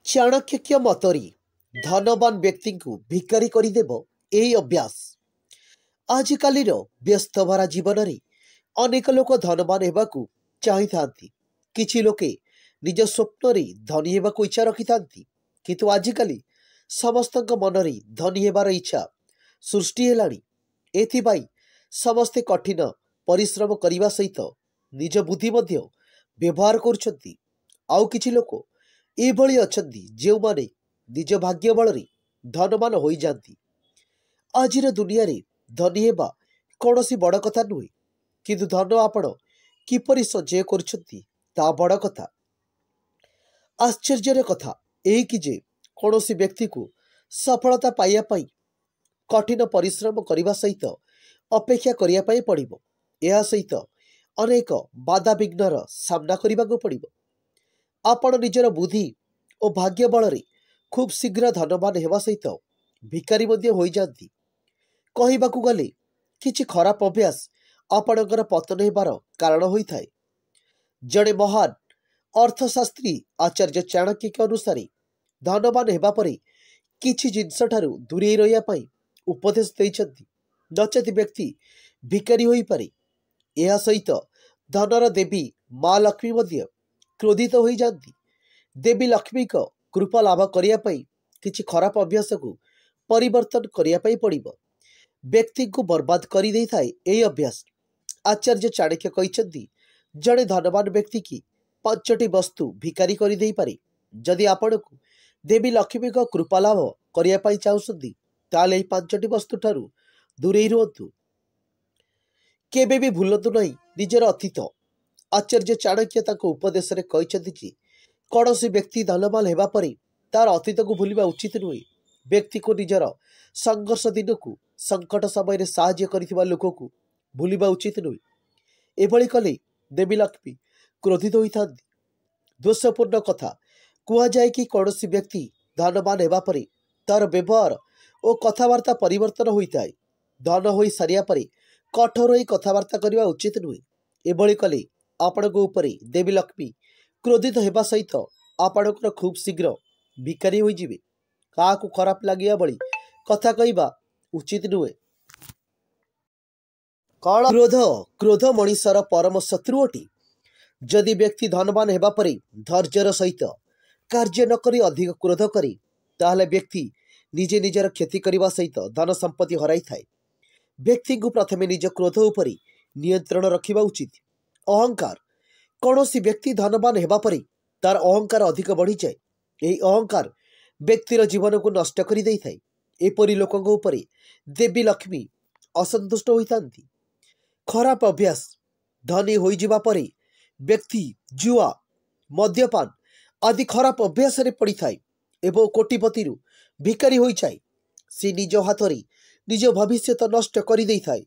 चाणक्य मतरी धनवान व्यक्ति को भिकारी करदेव यही अभ्यास। आजिकाली व्यस्त भरा जीवन में अनेक लोक धनवान होगाकू चाही थांती। किछि लोके निज स्वप्न रे धनी हेबाकू इच्छा रखि थांती, किंतु आजिकाली समस्त मन में धनी हेबार इच्छा सृष्टि हेलानी। एथिपाई समस्ते कठिन परिश्रम करने सहित निज बुद्धि मध्य व्यवहार करुछंती। आउ किछि लोक एभली अछंती जो माने निज भाग्य बल धनवान हो जाती। आजिर दुनिया रे धनी हेबा कौनसी बड़ कथा नुहे, किंतु धन आपण किपरि संचय करुछंती ता बड़ कथा। आश्चर्यर कथा यही कि जे कौनसी व्यक्ति को सफलता पाइबा पई कठिन परिश्रम करने सहित अपेक्षा करिया पई पड़िबो। एहा सहित अनेक बाधा विघ्नर सामना करने पड़िबो। आपण निजर बुद्धि और भाग्य बल खूब शीघ्र धनवान हेबा सहित भिकारी मध्य होई जाती। कहिबाकू गले किछि खराब अभ्यास आपणकर पतन हेबार कारण होइथाय। जड़े महान अर्थशास्त्री आचार्य चाणक्य के अनुसार धनवान हेबा परे किछि जिनस ठारू दूरे रहिया पई उपदेश दैछंती, नचेत व्यक्ति भिकारी होई पारे। एहा सहित धनर देवी माँ लक्ष्मी मध्य क्रोधित हो जाती। देवी लक्ष्मी को कृपा लाभ करिया पई किछि खराब अभ्यास को परिवर्तन करिया पई पड़िबो। व्यक्ति को बर्बाद करि देई थाए एही अभ्यास। आचार्य चाणक्य कहिसंती जड़े धनवान व्यक्ति की पांचटी वस्तु भिकारी करि देई पारे। जदि आपण को देवी लक्ष्मी को कृपा लाभ करिया पई चाहुसंती ताले एही पांचटी वस्तु ठारू दूरे रुहतु। केबे भी भूलतु नहीं निजर अतीत। आचार्य चाणक्य ताको उपदेश रे कहिसंती कि कौनसी व्यक्ति धनवान हेबा परे तार अतीत को भूलिबा उचित नुहे। व्यक्ति को निजर संघर्ष दिन को संकट समय रे साहाय्य करिथिबा लोक को भूलिबा उचित नुहे। एभली कले देवी लक्ष्मी क्रोधित होइथांती। दोषपूर्ण कथा कुआ जाए कि कौनसी व्यक्ति धनवान हेबा परे तार व्यवहार और कथबार्ता परिवर्तन होइथाय। धन होई सारिया परे कठोर होई कथबार्ता करिबा उचित नुहे। एभली कले आपणक उपरे देवी लक्ष्मी क्रोधित हेबा सहित आपणकर खूब शीघ्र भिकारी होई जिवे। काहाकू खराब लागिया बळी कथा कहिबा उचित नुहे। क्रोध क्रोध मनीषर परम शत्रु अटे। जदि व्यक्ति धनवान हेबा परे धैर्यर सहित कार्य न करी अधिक क्रोध करे ताहले व्यक्ति निजे निजर क्षति करने सहित धन संपत्ति हराई थाए। व्यक्ति को प्रथमे निज क्रोध उपरे नियंत्रण रखिबा उचित। अहंकार कौनसी व्यक्ति धनवान हेबा परे तार अहंकार अधिक बढ़ी जाए। यही अहंकार व्यक्तिर जीवन को नष्ट करि देई थाए। एपरि लोकंक उपरे देवी लक्ष्मी असंतुष्ट होइथांती। खराब अभ्यास धनी होई जिबा परे व्यक्ति जुआ मद्यपान आदि खराब अभ्यास रे पड़ी थाए एवं कोटिपति भिकारी होई जाए। से निज हाथ रे निज भविष्य नष्ट करि देई थाए।